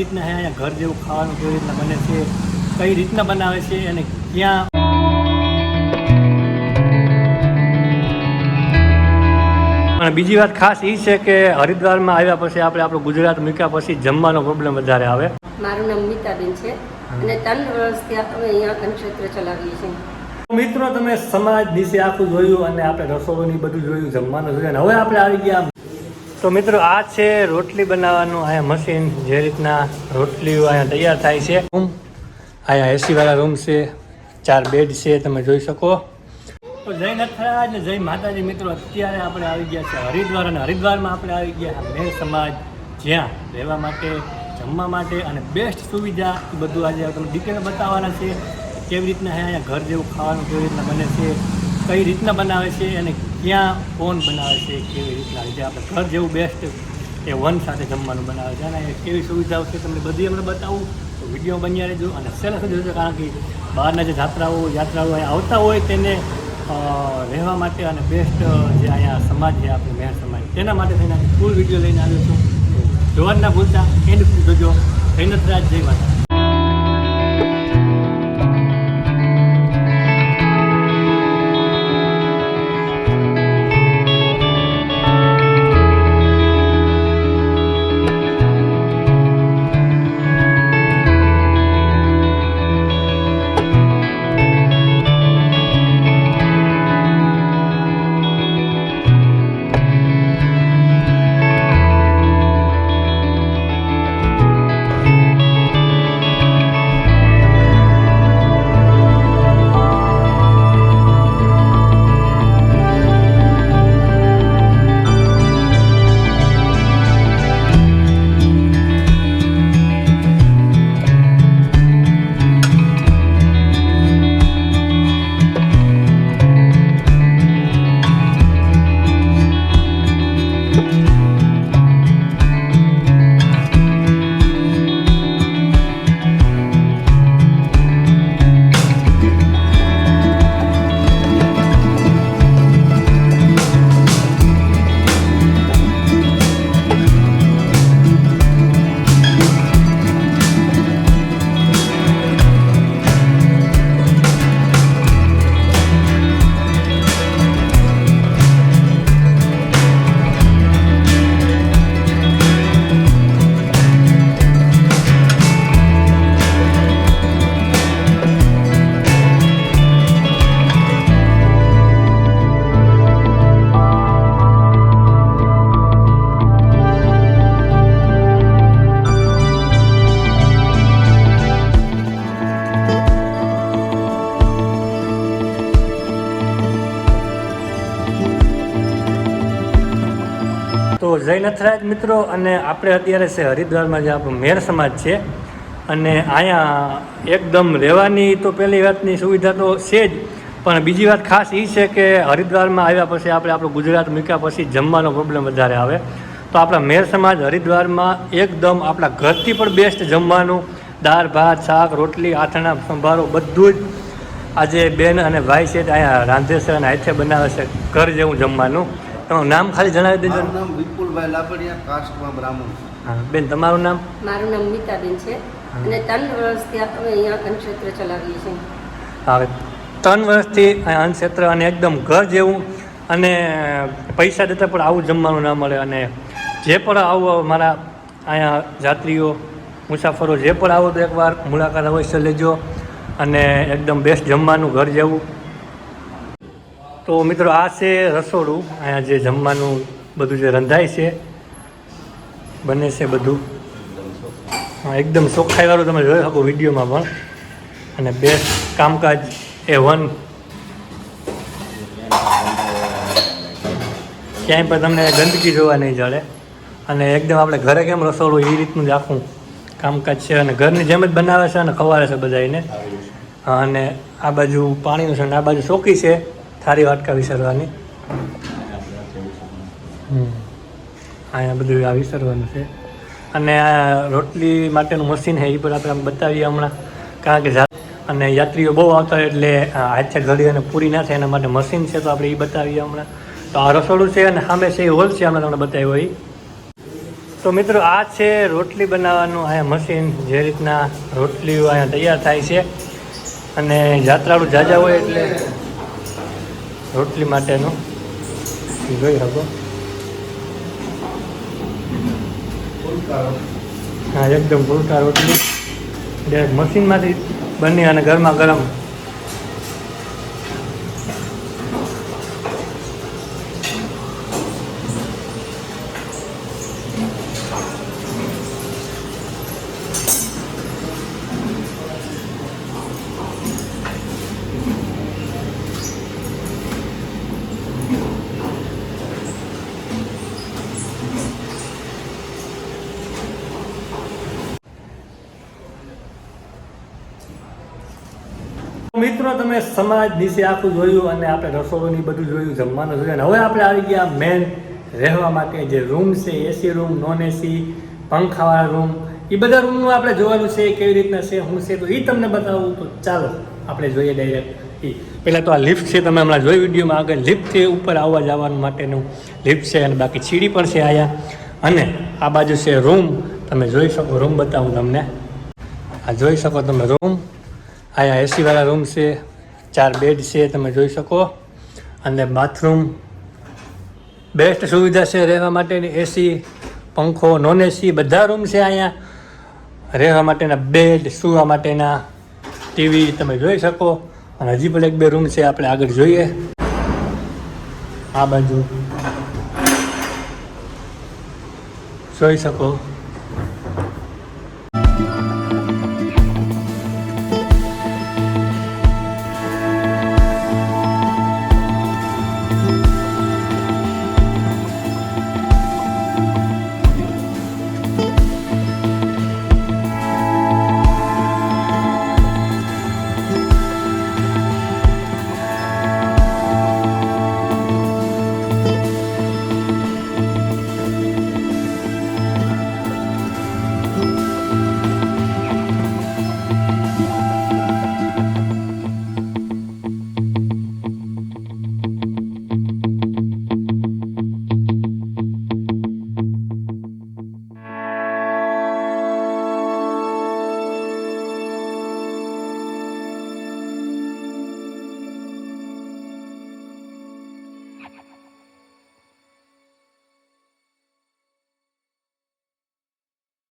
રીતના અહીંયા ઘર જેવું ખાવાનું કેવી રીતના બને છે, કઈ રીતના બનાવે છે અને ક્યાં. અને બીજી વાત ખાસ એ છે કે હરિદ્વારમાં આવ્યા પછી આપણે આપણું ગુજરાત મૂક્યા પછી જમવાનો પ્રોબ્લેમ વધારે આવે. મારું નામ મીતાબેન છે અને 3 વર્ષથી અમે અહીંયા કનક્ષેત્ર ચલાવીએ છીએ. મિત્રો, તમે સમાજ વિશે આખું જોયું અને આપણે રસોડું બધું જોયું, જમવાનું જોયું અને હવે આપણે આવી ગયા. તો મિત્રો, આ છે રોટલી બનાવવાનું અહીંયા મશીન. જે રીતના રોટલીઓ અહીંયા તૈયાર થાય છે. અહીંયા એસી વાળા રૂમ છે, 4 બેડ છે, તમે જોઈ શકો. તો જય નથરાજ ને જય માતાજી. મિત્રો, અત્યારે આપણે આવી ગયા છે હરિદ્વાર અને હરિદ્વારમાં આપણે આવી ગયા મેર સમાજ, જ્યાં રહેવા માટે, જમવા માટે અને બેસ્ટ સુવિધા બધું આજે તમને ડિટેલ બતાવવાના છે. કેવી રીતના અહીંયા ઘર જેવું ખાવાનું કેવી રીતના બને છે, કઈ રીતના બનાવે છે અને ક્યાં કોણ બનાવે છે, કેવી રીતના જે આપણે ઘર જેવું બેસ્ટ એ વન સાથે જમવાનું બનાવે છે અને કેવી સુવિધાઓ છે તમને બધી અમને બતાવું. તો વિડીયો બન્યા રહેજો અને સેલ સુધી જોજો, કારણ કે બહારના જે યાત્રાઓ અહીંયા આવતા હોય તેને રહેવા માટે અને બેસ્ટ જે અહીંયા સમાજ છે આપણે મેર સમાજ, તેના માટે થઈને ફૂલ વિડીયો લઈને આવ્યો છું. જોવાનું ના ભૂલતા, એન્ડ સુધી જોજો. જય નથરાજ, જય માતા. તો જય નથરાજ મિત્રો, અને આપણે અત્યારે છે હરિદ્વારમાં, જે આપણું મેર સમાજ છે. અને અહીંયા એકદમ રહેવાની તો પહેલી વાતની સુવિધા તો છે જ, પણ બીજી વાત ખાસ એ છે કે હરિદ્વારમાં આવ્યા પછી આપણે આપણું ગુજરાત મૂક્યા પછી જમવાનો પ્રોબ્લેમ વધારે આવે. તો આપણા મેર સમાજ હરિદ્વારમાં એકદમ આપણા ઘરથી પણ બેસ્ટ જમવાનું, દાળ ભાત શાક રોટલી આથણા સંભારો બધું જ આજે બેન અને ભાઈ છે અહીંયા રાંધે છે અને હાથે બનાવે છે ઘર જેવું જમવાનું. તમારું નામ ખાલી જણાવી દેજો. મારું નામ વિપુલભાઈ લાપડિયા, કાસ્ટમાં બ્રાહ્મણ. હા બેન, તમારું નામ? મારું નામ મીતાબેન છે અને 3 વર્ષથી અમે અહીંયા કનક્ષેત્ર ચલાવીએ છીએ. હા, 3 વર્ષથી અહીંયા અન્નક્ષેત્ર અને એકદમ ઘર જેવું, અને પૈસા દેતા પણ આવું જમવાનું ના મળે. અને જે પણ આવો મારા અહીંયા જાત્રીઓ મુસાફરો જે પણ આવો તો એકવાર મુલાકાત અવશ્ય લેજો, અને એકદમ બેસ્ટ જમવાનું ઘર જેવું. તો મિત્રો, આ છે રસોડું. અહીંયા જે જમવાનું બધું જે રંધાય છે, બને છે બધું એકદમ ચોખ્ખાઈવાળું, તમે જોઈ શકો વિડીયોમાં પણ. અને બેસ્ટ કામકાજ A1. ક્યાંય પણ તમને ગંદકી જોવા નહીં જડે. અને એકદમ આપણે ઘરે કેમ રસોડું એ રીતનું જ આખું કામકાજ છે, અને ઘરની જેમ જ બનાવે છે અને ખવાડે છે બધાને. અને આ બાજુ પાણીનું છે અને આ બાજુ ચોકી છે થાળી વાટકા વિસરવાની. અહીંયા બધું આ વિસરવાનું છે. અને આ રોટલી માટેનું મશીન છે, એ પણ આપણે બતાવીએ હમણાં, કારણ કે અને યાત્રીઓ બહુ આવતા હોય એટલે હાથે ઘડી અને પૂરી ના થાય એના માટે મશીન છે, તો આપણે એ બતાવીએ હમણાં. તો આ રસોડું છે અને સામે છે એ હોલ છે, હમણાં તમને બતાવ્યો એ. તો મિત્રો આ છે રોટલી બનાવવાનું અહીંયા મશીન, જે રીતના રોટલીઓ અહીંયા તૈયાર થાય છે. અને જાત્રાળુ જાજા હોય એટલે રોટલી માટેનું જોઈ શકો. હા, એકદમ ફૂલકા રોટલી ડાયરેક્ટ મશીનમાંથી બની અને ગરમા ગરમ. મિત્રો તમે સમાજ વિશે આખું જોયું અને આપણે રસોડું બધું જોયું, જમવાનું જોયું, અને હવે આપણે આવી ગયા મેન રહેવા માટે જે રૂમ છે, એસી રૂમ, નોન એસી, પંખાવાળા રૂમ. એ બધા રૂમનું આપણે જોવાનું છે, કેવી રીતના છે, શું છે, તો એ તમને બતાવું. તો ચાલો આપણે જોઈએ ડાયરેક્ટ. પહેલાં તો આ લિફ્ટ છે, તમે હમણાં જોઈ વિડીયોમાં આગળ લિફ્ટ છે, ઉપર આવવા જવાનું માટેનું લિફ્ટ છે, અને બાકી સીડી પણ છે અહીંયા. અને આ બાજુ છે રૂમ, તમે જોઈ શકો. રૂમ બતાવું તમને. આ જોઈ શકો તમે રૂમ. અહીંયા એસીવાળા રૂમ છે, 4 બેડ છે, તમે જોઈ શકો. અને બાથરૂમ, બેસ્ટ સુવિધા છે રહેવા માટેની. એસી, પંખો, નોન એસી બધા રૂમ છે અહીંયા. રહેવા માટેના બેડ, સૂવા માટેના ટીવી તમે જોઈ શકો. અને હજી પણ 1-2 રૂમ છે, આપણે આગળ જોઈએ. આ બાજુ જોઈ શકો.